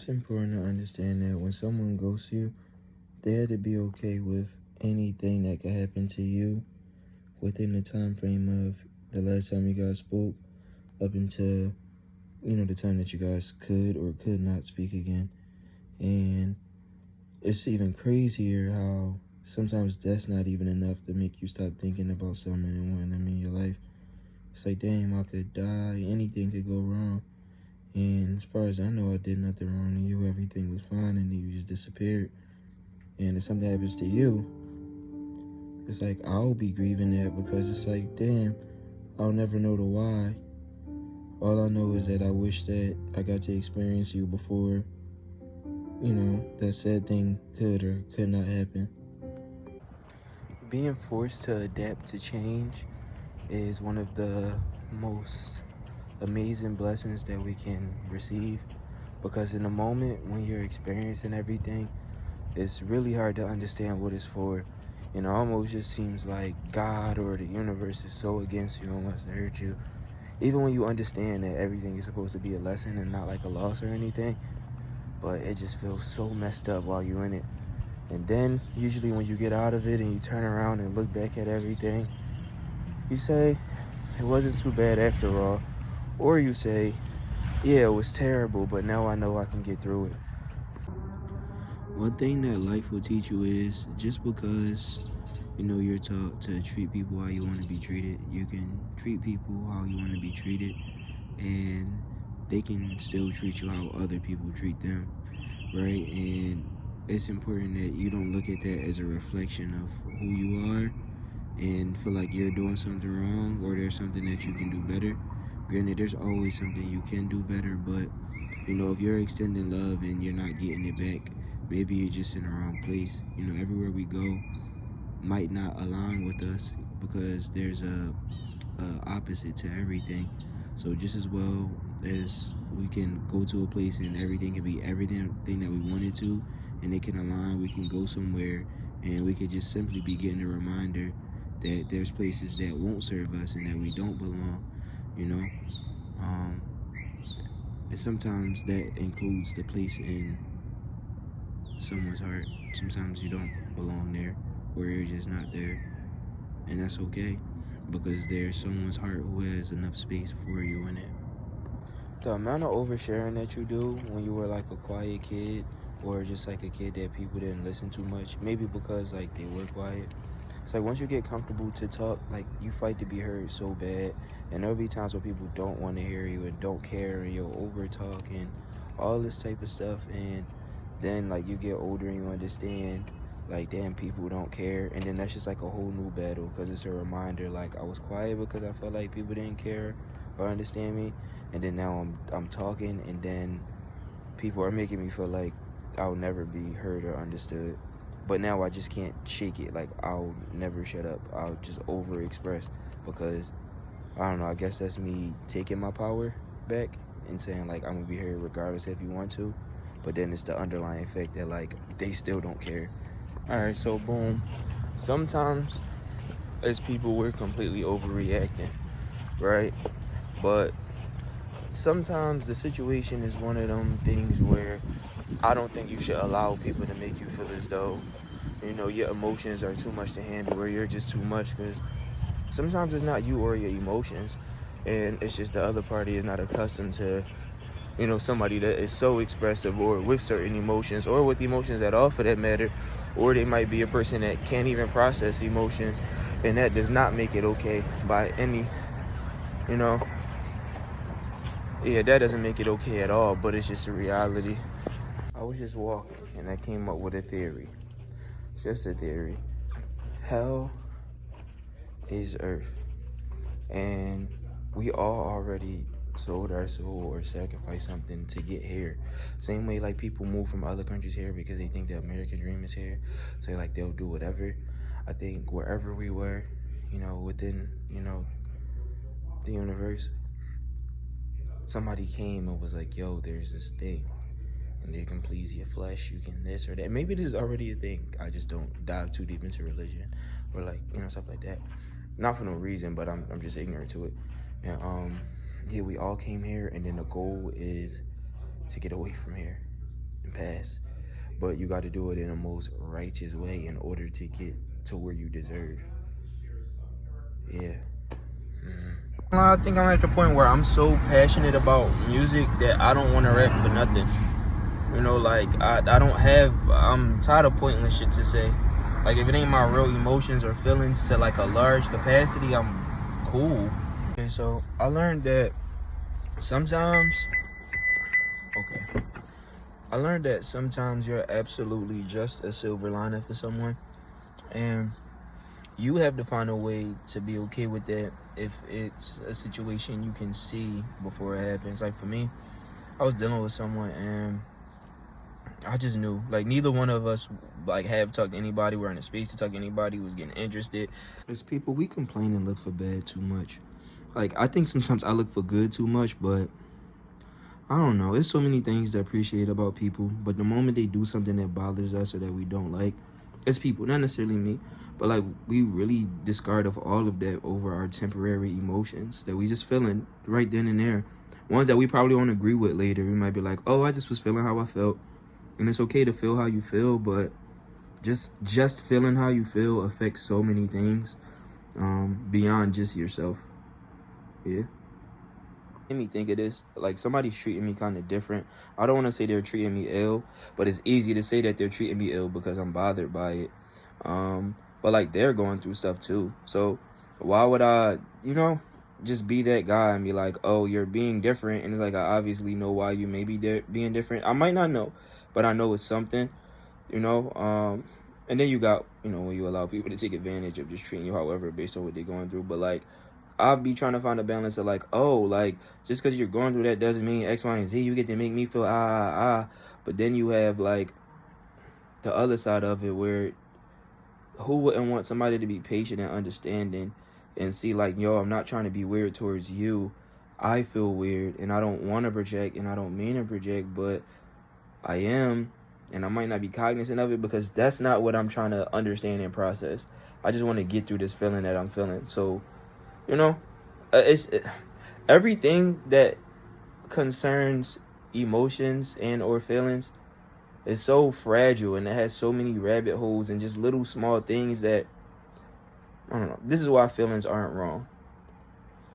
It's important to understand that when someone ghosts you, they had to be okay with anything that could happen to you within the time frame of the last time you guys spoke up until, the time that you guys could or could not speak again. And it's even crazier how sometimes that's not even enough to make you stop thinking about someone and wanting them in your life. It's like, damn, I could die, anything could go wrong. And as far as I know, I did nothing wrong to you. Everything was fine, and you just disappeared. And if something happens to you, it's like I'll be grieving that because it's like, damn, I'll never know the why. All I know is that I wish that I got to experience you before, that sad thing could or could not happen. Being forced to adapt to change is one of the most amazing blessings that we can receive, because in the moment when you're experiencing everything, it's really hard to understand what it's for. Almost just seems like God or the universe is so against you and wants to hurt you. Even when you understand that everything is supposed to be a lesson and not like a loss or anything, but it just feels so messed up while you're in it. And then usually when you get out of it and you turn around and look back at everything, you say, it wasn't too bad after all. Or you say, yeah, it was terrible, but now I know I can get through it. One thing that life will teach you is just because, you're taught to treat people how you want to be treated, you can treat people how you want to be treated, and they can still treat you how other people treat them, right? And it's important that you don't look at that as a reflection of who you are and feel like you're doing something wrong or there's something that you can do better. Granted, there's always something you can do better, but if you're extending love and you're not getting it back, maybe you're just in the wrong place. Everywhere we go might not align with us because there's a opposite to everything. So just as well as we can go to a place and everything can be everything that we wanted to, and it can align, we can go somewhere and we could just simply be getting a reminder that there's places that won't serve us and that we don't belong, you know. And sometimes that includes the place in someone's heart. Sometimes you don't belong there, or you're just not there, and that's okay, because there's someone's heart who has enough space for you in it. The amount of oversharing that you do when you were like a quiet kid, or just like a kid that people didn't listen to much, maybe because like they were quiet. It's like once you get comfortable to talk, like you fight to be heard so bad, and there'll be times where people don't want to hear you and don't care, and you'll over talk and all this type of stuff. And then like you get older and you understand, like, damn, people don't care, and then that's just like a whole new battle, because it's a reminder, like, I was quiet because I felt like people didn't care or understand me, and then now I'm talking, and then people are making me feel like I'll never be heard or understood. But now I just can't shake it. Like, I'll never shut up. I'll just over express, because I don't know, I guess that's me taking my power back and saying like I'm gonna be here regardless if you want to. But then it's the underlying fact that like they still don't care. Alright, so boom. Sometimes as people we're completely overreacting, right? But sometimes the situation is one of them things where I don't think you should allow people to make you feel as though, your emotions are too much to handle, or you're just too much, because sometimes it's not you or your emotions, and it's just the other party is not accustomed to, somebody that is so expressive or with certain emotions or with emotions at all for that matter, or they might be a person that can't even process emotions, and that does not make it okay by any, that doesn't make it okay at all, but it's just a reality. I was just walking and I came up with a theory. It's just a theory. Hell is Earth. And we all already sold our soul or sacrificed something to get here. Same way like people move from other countries here because they think the American dream is here. So like they'll do whatever. I think wherever we were, within, the universe, somebody came and was like, yo, there's this thing. And they can please your flesh, you can this or that. Maybe this is already a thing. I just don't dive too deep into religion or like, stuff like that. Not for no reason, but I'm just ignorant to it. And we all came here, and then the goal is to get away from here. and pass. But you got to do it in the most righteous way in order to get to where you deserve. Yeah. I think I'm at the point where I'm so passionate about music that I don't want to rap for nothing. You know, like, I'm tired of pointless shit to say. Like, if it ain't my real emotions or feelings to like a large capacity, I'm cool. Okay, so I learned that sometimes, you're absolutely just a silver lining for someone. And you have to find a way to be okay with that if it's a situation you can see before it happens. Like, for me, I was dealing with someone and I just knew, like, neither one of us like have talked to anybody, were in a space to talk to anybody, was getting interested. As people, we complain and look for bad too much. Like, I think sometimes I look for good too much, but I don't know. There's so many things to appreciate about people, but the moment they do something that bothers us or that we don't like, it's people, not necessarily me, but like, we really discard of all of that over our temporary emotions that we just feeling right then and there. Ones that we probably won't agree with later. We might be like, oh, I just was feeling how I felt. And it's okay to feel how you feel, but just feeling how you feel affects so many things beyond just yourself. Yeah. Made me think of this, like, somebody's treating me kind of different. I don't want to say they're treating me ill, but it's easy to say that they're treating me ill because I'm bothered by it. But like, they're going through stuff too. So why would I, just be that guy and be like, oh, you're being different? And it's like, I obviously know why you may be being different. I might not know, but I know it's something, and then you got, when you allow people to take advantage of just treating you however based on what they're going through. But like, I'll be trying to find a balance of like, oh, like, just because you're going through that doesn't mean X, Y, and Z. You get to make me feel But then you have like the other side of it where who wouldn't want somebody to be patient and understanding and see like, yo, I'm not trying to be weird towards you. I feel weird and I don't want to project and I don't mean to project, but I am. And I might not be cognizant of it because that's not what I'm trying to understand and process. I just want to get through this feeling that I'm feeling. So, everything that concerns emotions and or feelings is so fragile, and it has so many rabbit holes and just little small things that, I don't know. This is why feelings aren't wrong.